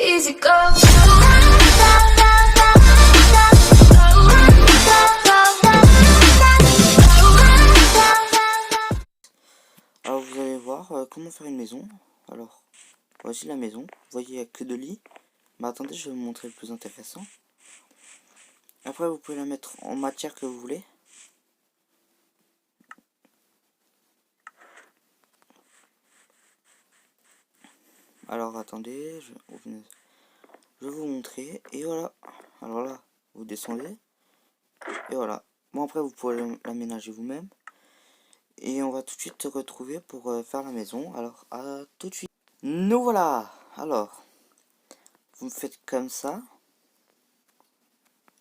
Easy go. Alors vous allez voir comment faire une maison. Alors voici la maison. Vous voyez il n'y a que 2 lits. Mais attendez, je vais vous montrer le plus intéressant. Après vous pouvez la mettre en matière que vous voulez. Alors attendez, je vais vous montrer. Et voilà. Alors là, vous descendez. Et voilà. Bon après vous pouvez l'aménager vous-même. Et on va tout de suite se retrouver pour faire la maison. Alors à tout de suite. Nous voilà. Alors, vous me faites comme ça.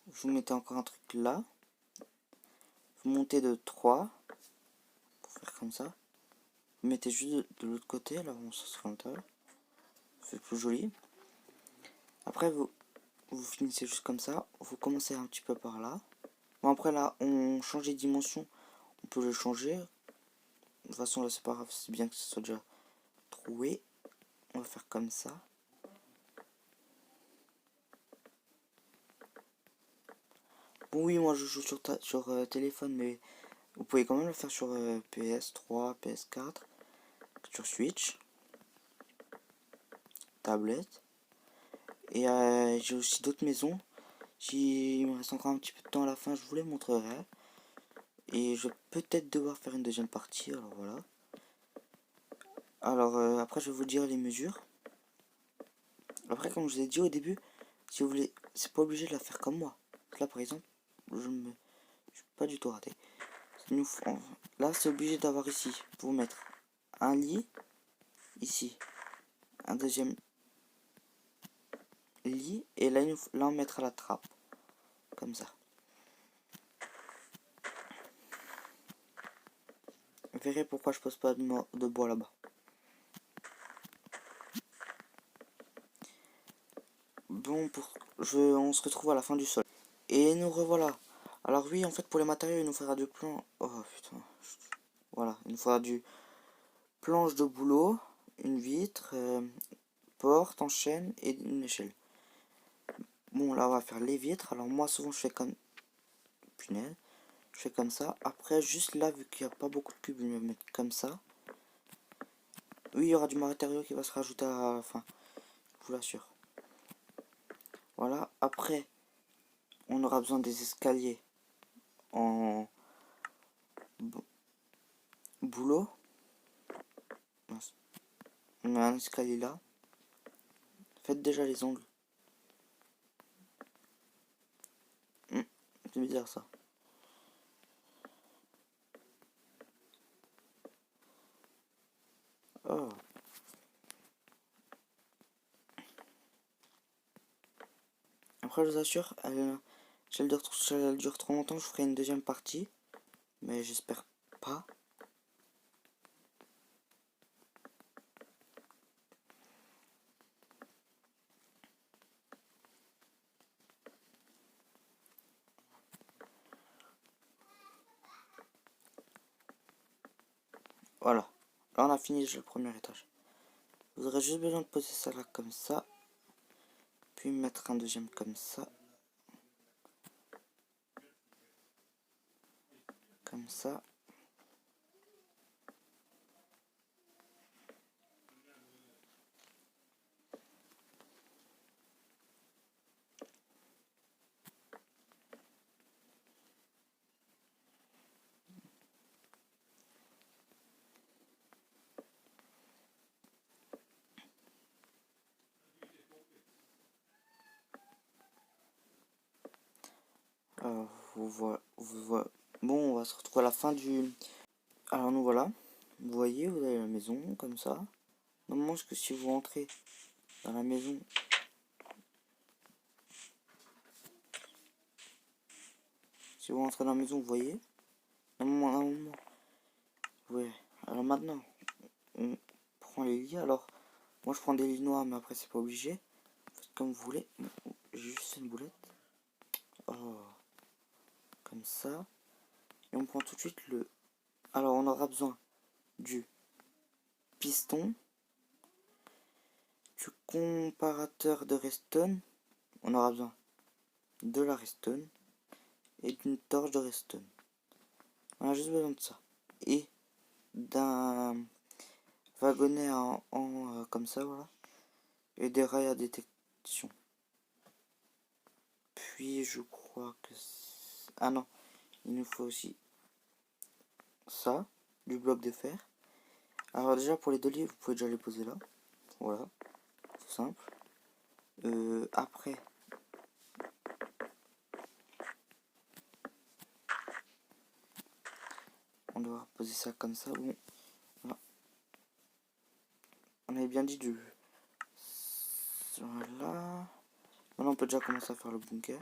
Vous mettez encore un truc là. Vous montez de 3. Pour faire comme ça. Vous mettez juste de l'autre côté. Alors on se sera l'intérieur. C'est plus joli. Après vous finissez juste comme ça. Vous commencez un petit peu par là. Bon après là on change les dimensions. On peut le changer. De toute façon là c'est pas grave. C'est bien que ce soit déjà troué. On va faire comme ça. Bon oui moi je joue sur téléphone, mais vous pouvez quand même le faire sur PS3, PS4, sur Switch, tablette. Et j'ai aussi d'autres maisons. Il me reste encore un petit peu de temps à la fin, je vous les montrerai. Et je vais peut-être devoir faire une deuxième partie, alors voilà. Alors après je vais vous dire les mesures. Après comme je vous ai dit au début, si vous voulez, c'est pas obligé de la faire comme moi. Là par exemple, je suis pas du tout raté. Là c'est obligé d'avoir ici, pour mettre un lit, ici, un deuxième lit, et là, là on mettra la trappe, comme ça. Vous verrez pourquoi je pose pas de bois là-bas. Bon, on se retrouve à la fin du sol. Et nous revoilà. Alors oui, en fait, pour les matériaux, il nous faudra du plan... Oh, putain. Voilà, il nous faudra du planche de boulot, une vitre, porte en chêne et une échelle. Bon, là, on va faire les vitres. Alors moi, souvent, je fais comme... Punaise. Je fais comme ça. Après, juste là, vu qu'il n'y a pas beaucoup de cubes, je vais mettre comme ça. Oui, il y aura du matériau qui va se rajouter à la fin. Je vous l'assure. Voilà. Après, on aura besoin des escaliers en boulot. On a un escalier là. Faites déjà les ongles. C'est bizarre ça. Oh. Après, je vous assure, si elle dure trop longtemps, je ferai une deuxième partie. Mais j'espère pas. Voilà. Là, on a fini déjà le premier étage. Vous aurez juste besoin de poser ça là comme ça. Puis mettre un deuxième comme ça. Comme ça. Vous voyez. Bon, on va se retrouver à la fin du... Alors nous voilà. Vous voyez, vous avez la maison comme ça. Normalement, que si vous rentrez dans la maison... Si vous rentrez dans la maison, vous voyez. Normalement. Ouais. Alors maintenant, on prend les lits. Alors, moi je prends des lits noirs, mais après c'est pas obligé. Faites comme vous voulez. J'ai juste une boulette. Oh. Comme ça. Et on prend tout de suite le... Alors on aura besoin du piston, du comparateur de redstone. On aura besoin de la redstone et d'une torche de redstone. On a juste besoin de ça. Et d'un wagonnet comme ça, voilà. Et des rails à détection. Puis je crois que... Ah non, il nous faut aussi ça, du bloc de fer. Alors déjà pour les 2 lits, vous pouvez déjà les poser là. Voilà, c'est simple. Après, on doit poser ça comme ça. Bon, voilà. On avait bien dit du... Voilà. Maintenant on peut déjà commencer à faire le bunker.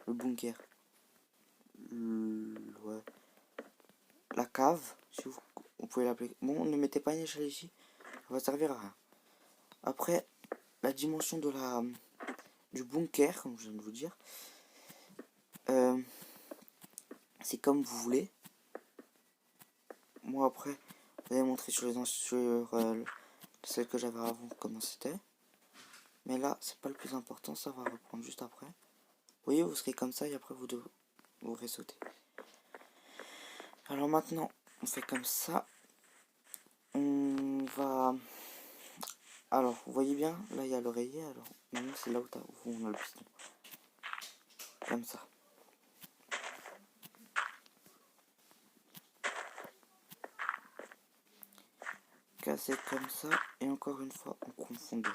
Le bunker. Ouais. La cave, si vous pouvez l'appeler. Bon, ne mettez pas une échelle ici. Ça va servir à rien. Après, la dimension de du bunker, comme je viens de vous dire. C'est comme vous voulez. Moi après, je vais montrer sur celle que j'avais avant comment c'était. Mais là, c'est pas le plus important, ça va reprendre juste après. Vous voyez, vous serez comme ça et après vous devrez sauter. Alors maintenant, on fait comme ça. On va... Alors, vous voyez bien, là il y a l'oreiller, alors maintenant c'est là où on a le piston. Comme ça. Casser comme ça, et encore une fois en profondeur.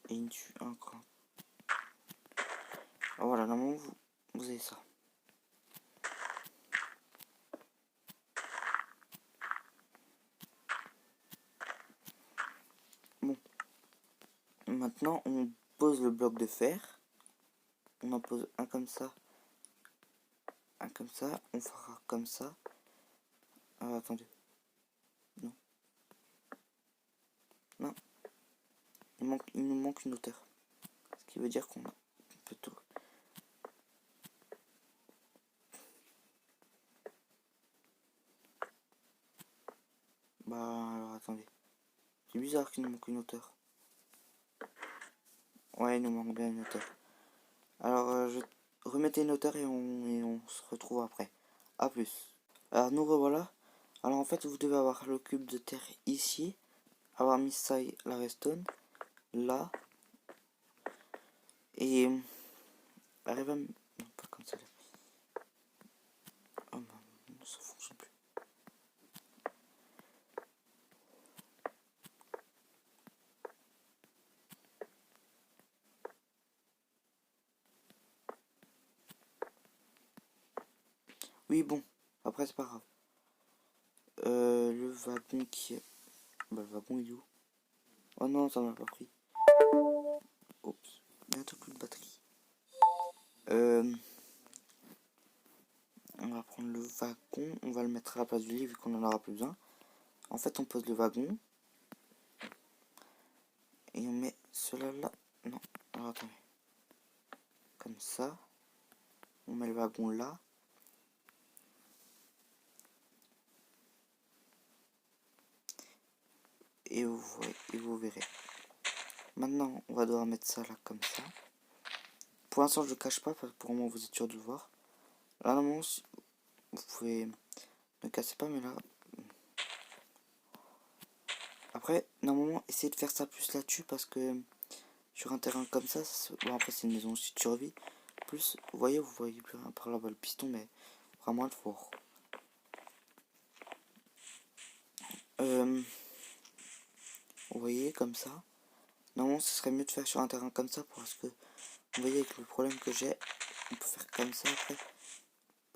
Et une tue un cran. Voilà, normalement vous avez ça. Bon. Maintenant, on pose le bloc de fer. On en pose un comme ça. Un comme ça. On fera comme ça. Attendez. Non. Non. Il nous manque une hauteur. Ce qui veut dire qu'on peut tout. Bah, alors attendez. C'est bizarre qu'il nous manque une hauteur. Ouais, il nous manque bien une hauteur. Alors, je remettez une hauteur et on se retrouve après. A plus. Alors, nous revoilà. Alors, en fait, vous devez avoir le cube de terre ici. Avoir mis ça, la redstone. Là. Et... arrive à... Non, pas comme ça. Oh non, ça fonctionne plus. Oui, bon. Après, c'est pas grave. Le wagon qui est... Bah, le wagon, il est où? Oh non, ça m'a pas pris. Oups. Bientôt plus de batterie. On va prendre le wagon. On va le mettre à la place du lit vu qu'on en aura plus besoin. En fait, on pose le wagon. Et on met cela là. Non. Alors, attendez. Comme ça. On met le wagon là. Et vous verrez. Maintenant, on va devoir mettre ça là comme ça. Pour l'instant, je le cache pas parce que pour moi, vous êtes sûr de le voir. Là, normalement, vous pouvez... Ne cassez pas, mais là... Après, normalement, essayez de faire ça plus là-dessus parce que sur un terrain comme ça, bon, après, c'est une maison aussi de survie. Plus, vous voyez plus rien par là-bas le piston, mais vraiment le fort. Vous voyez, comme ça. Normalement, ce serait mieux de faire sur un terrain comme ça parce que, vous voyez, avec le problème que j'ai, on peut faire comme ça après.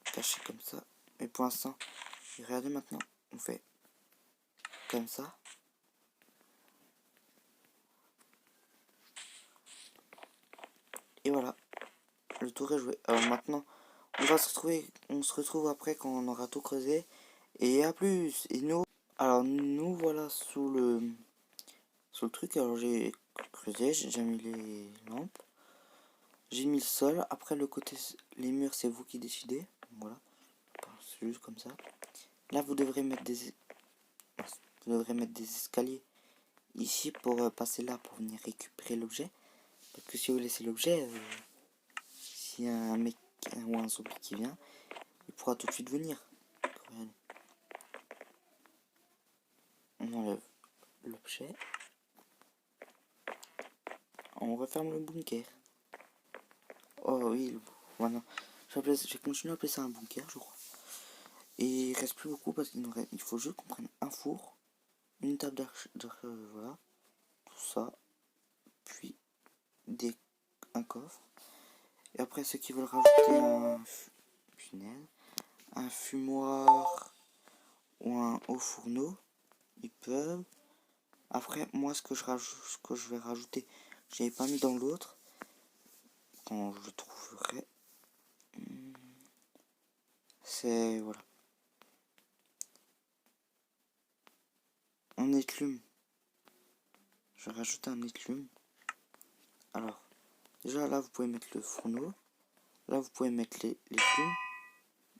Cacher comme ça. Mais pour l'instant, regardez maintenant, on fait comme ça. Et voilà, le tour est joué. Alors maintenant, on se retrouve après quand on aura tout creusé. Et à plus. Et nous voilà sous le truc. Alors j'ai creusé, j'ai mis les lampes, j'ai mis le sol. Après le côté, les murs, c'est vous qui décidez. Voilà, c'est juste comme ça. Là, vous devrez mettre des escaliers ici pour passer là pour venir récupérer l'objet. Parce que si vous laissez l'objet, s'il y a un mec ou un zombie qui vient, il pourra tout de suite venir. Regardez. On enlève l'objet. On referme le bunker. Oh oui, voilà. J'ai continué à appeler ça un bunker, je crois. Et il reste plus beaucoup parce qu'il faut juste qu'on prenne un four, une table voilà, tout ça, puis un coffre. Et après, ceux qui veulent rajouter un fumoir ou un haut fourneau, ils peuvent. Après, moi, ce que je vais rajouter, j'avais pas mis dans l'autre. Quand je le trouverai, c'est voilà. Un étlume. Je vais rajouter un étlume. Alors, déjà là, vous pouvez mettre le fourneau. Là, vous pouvez mettre les plumes.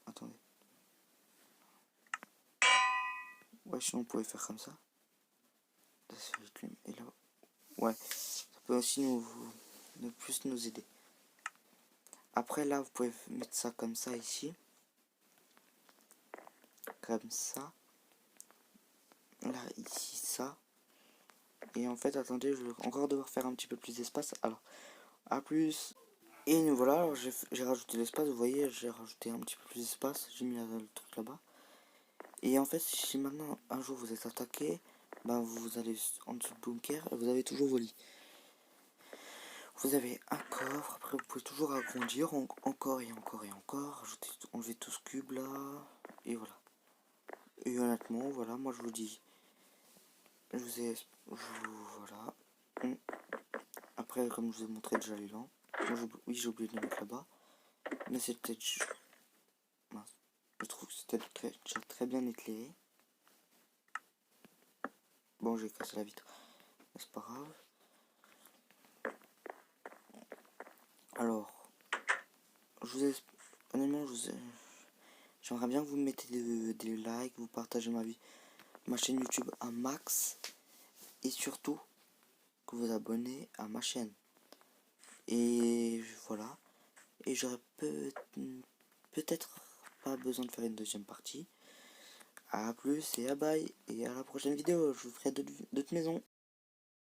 Attendez. Ouais, sinon, vous pouvez faire comme ça. Là, c'est les plumes. Et là, ouais. Ça peut aussi nous aider. Après, là, vous pouvez mettre ça comme ça ici. Comme ça. Là, ici, ça. Et en fait, attendez, je vais encore devoir faire un petit peu plus d'espace. Alors, à plus. Et nous voilà, alors j'ai rajouté l'espace, vous voyez, j'ai rajouté un petit peu plus d'espace. J'ai mis le truc là-bas. Et en fait, si maintenant, un jour, vous êtes attaqué, ben, vous allez en dessous du bunker et vous avez toujours vos lits. Vous avez un coffre, après vous pouvez toujours agrandir, encore et encore et encore, enlever tout ce cube là, et voilà. Et honnêtement, voilà, moi je vous dis, voilà. Après, comme je vous ai montré déjà les lampes, oui j'ai oublié de les mettre là-bas, mais c'est peut-être, je trouve que c'était déjà très bien éclairé. Bon, j'ai cassé la vitre, mais c'est pas grave. Alors, honnêtement, j'aimerais bien que vous mettez des likes, vous partagez ma chaîne YouTube un max, et surtout que vous abonnez à ma chaîne. Et voilà. Et j'aurais peut-être pas besoin de faire une deuxième partie. A plus et à bye. Et à la prochaine vidéo, je vous ferai d'autres maisons.